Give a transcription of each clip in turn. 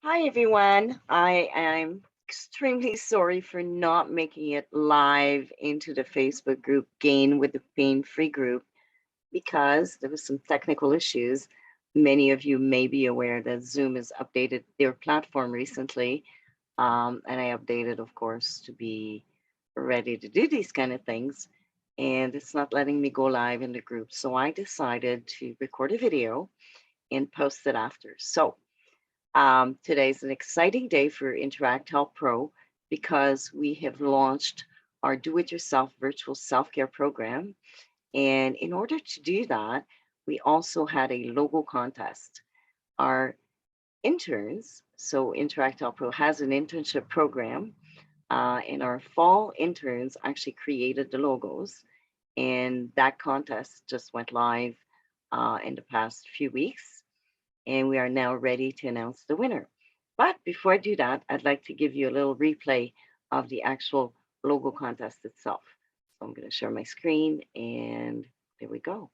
Hi, everyone. I am extremely sorry for not making it live into the Facebook group Gain with the Pain Free group because there was some technical issues. Many of you may be aware that Zoom has updated their platform recently. And I updated, of course, to be ready to do these kind of things. And it's not letting me go live in the group. So I decided to record a video and post it after. So today's an exciting day for Interact Health Pro because we have launched our do it yourself virtual self care program. And in order to do that, we also had a logo contest. Our interns, so Interact Health Pro has an internship program, and our fall interns actually created the logos. And that contest just went live in the past few weeks and we are now ready to announce the winner. But before I do that, I'd like to give you a little replay of the actual logo contest itself. So I'm going to share my screen and there we go.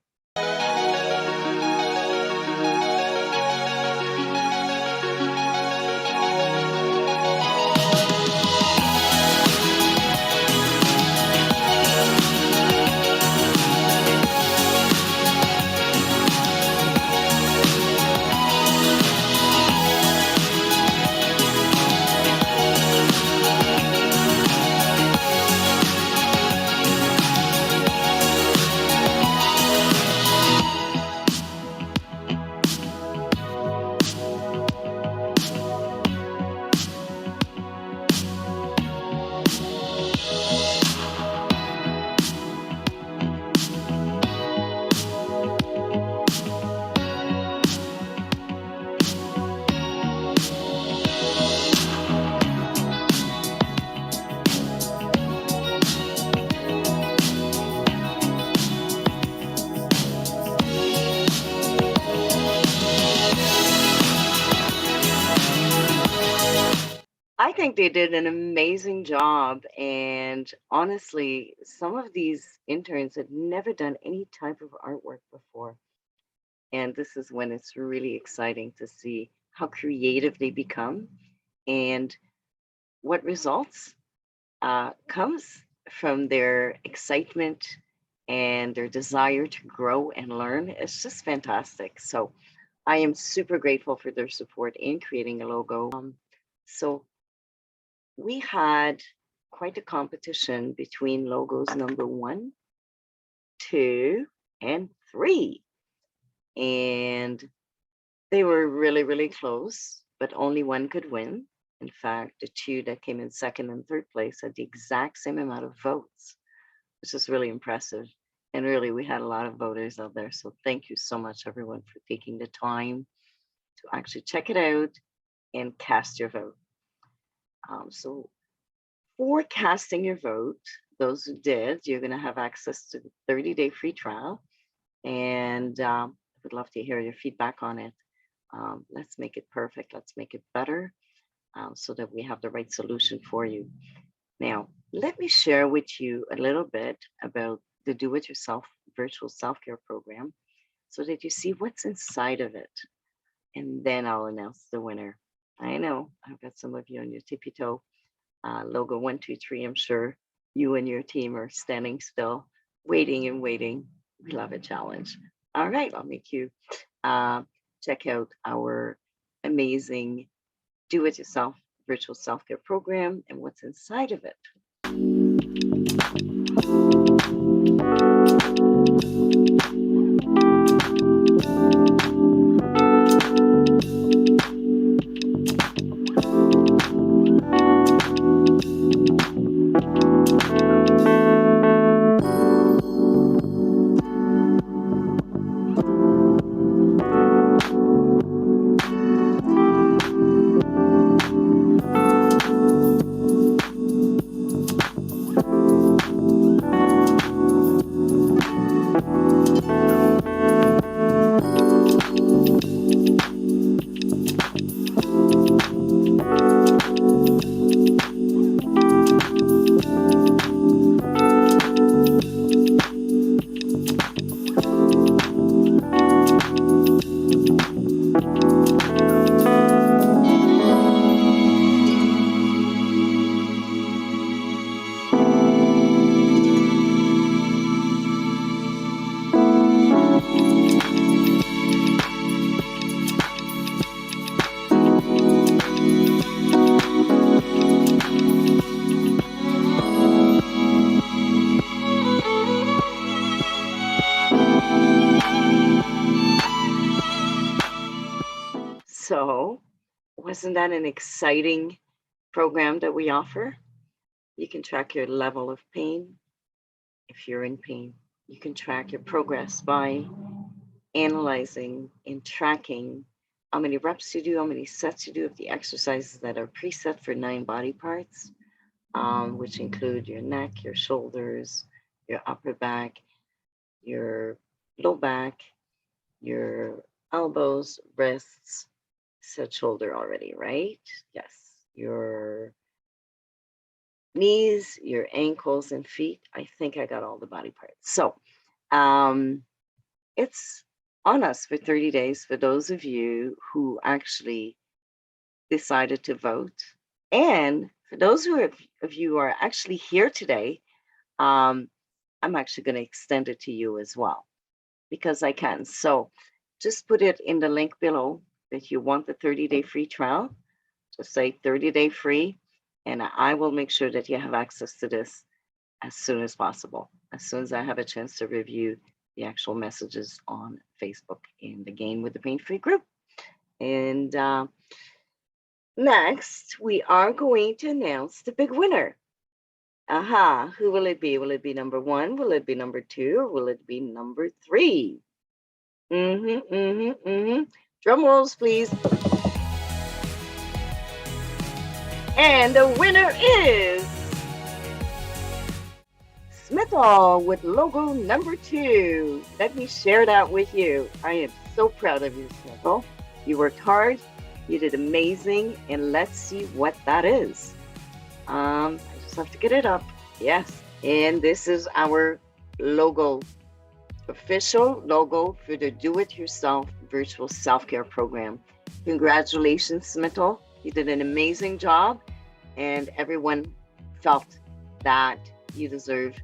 I think they did an amazing job. And honestly, some of these interns had never done any type of artwork before. And this is when it's really exciting to see how creative they become and what results comes from their excitement and their desire to grow and learn. It's just fantastic. So I am super grateful for their support in creating a logo. So we had quite a competition between logos number 1, 2, and 3. And they were really, really close, but only one could win. In fact, the two that came in second and third place had the exact same amount of votes, which is really impressive. And really, we had a lot of voters out there. So thank you so much, everyone, for taking the time to actually check it out and cast your vote. So for casting your vote, those who did, you're going to have access to the 30-day free trial. And I would love to hear your feedback on it. Let's make it perfect. Let's make it better so that we have the right solution for you. Now, let me share with you a little bit about the do-it-yourself virtual self-care program so that you see what's inside of it. And then I'll announce the winner. I know I've got some of you on your tippy toe. Logo 1, 2, 3, I'm sure you and your team are standing still, waiting and waiting. We love a challenge. All right, I'll make you check out our amazing do-it-yourself virtual self-care program and what's inside of it. Wasn't that an exciting program that we offer? You can track your level of pain if you're in pain. You can track your progress by analyzing and tracking how many reps you do, how many sets you do of the exercises that are preset for 9 body parts, which include your neck, your shoulders, your upper back, your low back, your elbows, wrists. Said shoulder already, right? Yes. Your knees, your ankles, and feet. I think I got all the body parts. So it's on us for 30 days for those of you who actually decided to vote. And for those of you who are actually here today, I'm actually going to extend it to you as well because I can. So just put it in the link below that you want the 30-day free trial. Just say 30-day free, and I will make sure that you have access to this as soon as possible, as soon as I have a chance to review the actual messages on Facebook in the Gain with the Pain Free group. And next, we are going to announce the big winner. Aha, who will it be? Will it be number 1? Will it be number 2? Or will it be number 3? Drum rolls, please. And the winner is Smithall with logo number 2. Let me share that with you. I am so proud of you, Smithall. You worked hard, you did amazing, and let's see what that is. I just have to get it up. Yes, and this is our logo, official logo for the Do-It-Yourself Virtual Self-Care Program. Congratulations, Smithall. You did an amazing job, and everyone felt that you deserve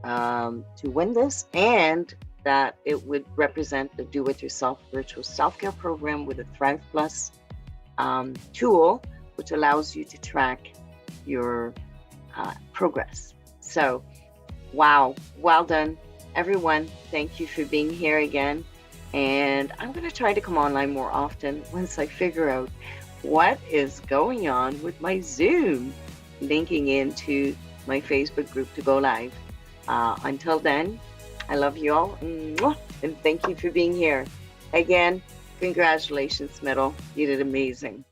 to win this, and that it would represent the Do-It-Yourself Virtual Self-Care Program with a Thrive Plus tool, which allows you to track your progress. So, wow, well done, everyone. Thank you for being here again. And I'm going to try to come online more often once I figure out what is going on with my Zoom linking into my Facebook group to go live. Until then, I love you all, and thank you for being here. Again, congratulations, Smithall. You did amazing.